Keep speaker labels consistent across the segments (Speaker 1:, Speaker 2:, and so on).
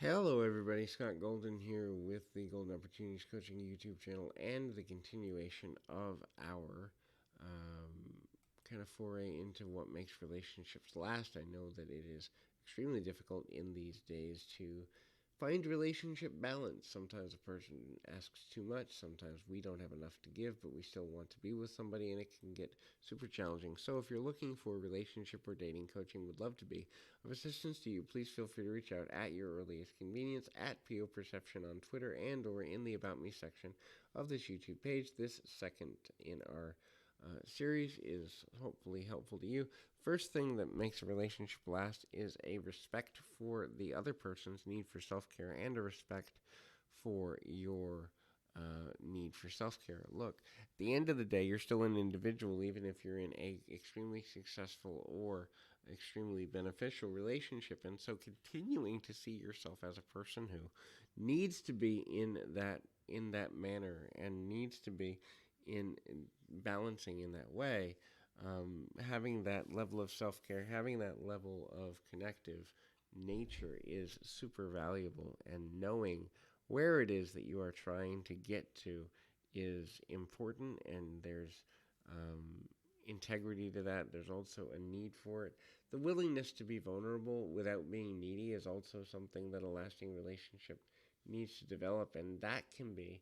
Speaker 1: Hello, everybody. Scott Golden here with the Golden Opportunities Coaching YouTube channel and the continuation of our kind of foray into what makes relationships last. I know that it is extremely difficult in these days to find relationship balance. Sometimes a person asks too much. Sometimes we don't have enough to give, but we still want to be with somebody, and it can get super challenging. So if you're looking for relationship or dating coaching, would love to be of assistance to you. Please feel free to reach out at your earliest convenience at PO Perception on Twitter and or in the About Me section of this YouTube page. This second in our series is hopefully helpful to you. First thing that makes a relationship last is a respect for the other person's need for self-care and a respect for your need for self-care. Look, at the end of the day, you're still an individual, even if you're in a extremely successful or extremely beneficial relationship. And so continuing to see yourself as a person who needs to be in that manner and needs to be in balancing in that way, having that level of self-care, having that level of connective nature is super valuable, and knowing where it is that you are trying to get to is important, and there's integrity to that. There's also a need for it. The willingness to be vulnerable without being needy is also something that a lasting relationship needs to develop, and that can be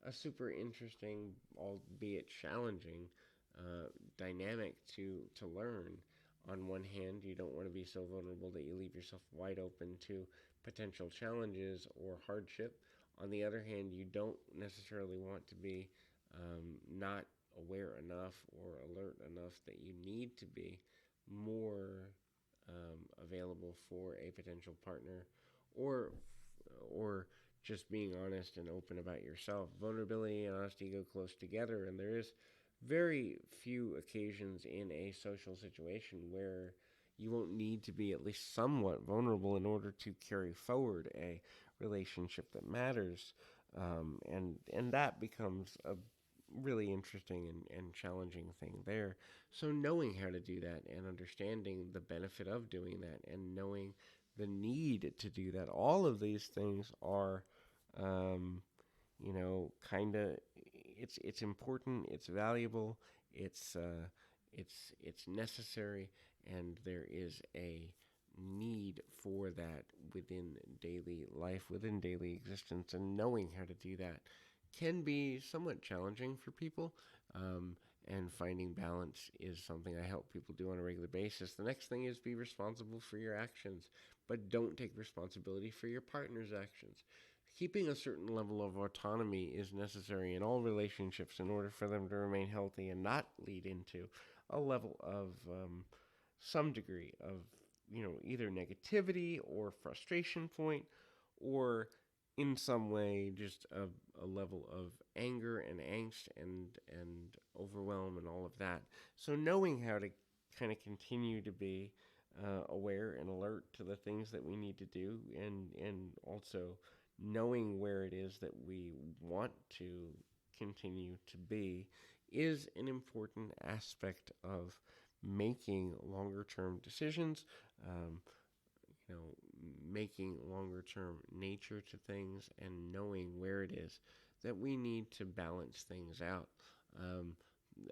Speaker 1: a super interesting, albeit challenging, dynamic to learn. On one hand, you don't want to be so vulnerable that you leave yourself wide open to potential challenges or hardship. On the other hand, you don't necessarily want to be not aware enough or alert enough that you need to be more available for a potential partner, or or just being honest and open about yourself. Vulnerability and honesty go close together, and there is very few occasions in a social situation where you won't need to be at least somewhat vulnerable in order to carry forward a relationship that matters. And that becomes a really interesting and challenging thing there. So knowing how to do that and understanding the benefit of doing that and knowing the need to do that, all of these things are um, kind of, it's important, it's valuable, it's necessary, and there is a need for that within daily life, within daily existence, and knowing how to do that can be somewhat challenging for people. And finding balance is something I help people do on a regular basis. The next thing is be responsible for your actions, but don't take responsibility for your partner's actions. Keeping a certain level of autonomy is necessary in all relationships in order for them to remain healthy and not lead into a level of some degree of either negativity or frustration point, or in some way just a level of anger and angst and overwhelm and all of that. So knowing how to kind of continue to be aware and alert to the things that we need to do, and also knowing where it is that we want to continue to be, is an important aspect of making longer term decisions. Um, Making longer term nature to things and knowing where it is that we need to balance things out. Um,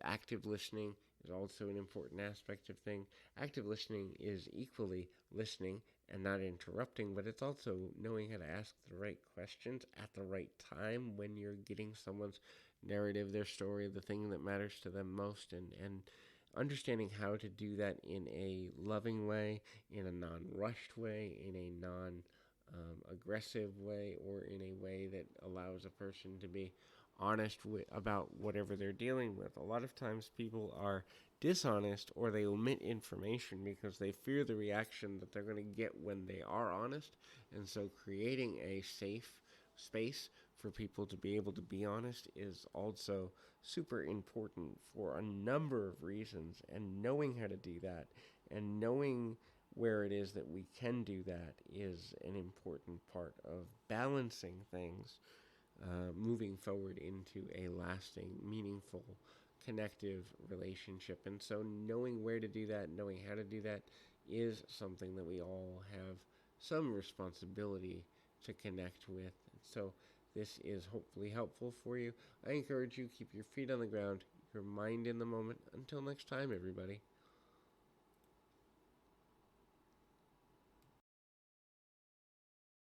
Speaker 1: Active listening is also an important aspect of thing. Active listening is equally listening and not interrupting, but it's also knowing how to ask the right questions at the right time when you're getting someone's narrative, their story, the thing that matters to them most, and understanding how to do that in a loving way, in a non-rushed way, in a non-aggressive way, or in a way that allows a person to be honest about whatever they're dealing with. A lot of times people are dishonest or they omit information because they fear the reaction that they're going to get when they are honest. And so creating a safe space for people to be able to be honest is also super important for a number of reasons. And knowing how to do that and knowing where it is that we can do that is an important part of balancing things, moving forward into a lasting, meaningful, connective relationship. And so knowing where to do that, knowing how to do that, is something that we all have some responsibility to connect with. So this is hopefully helpful for you. I encourage you, keep your feet on the ground, your mind in the moment. Until next time, everybody.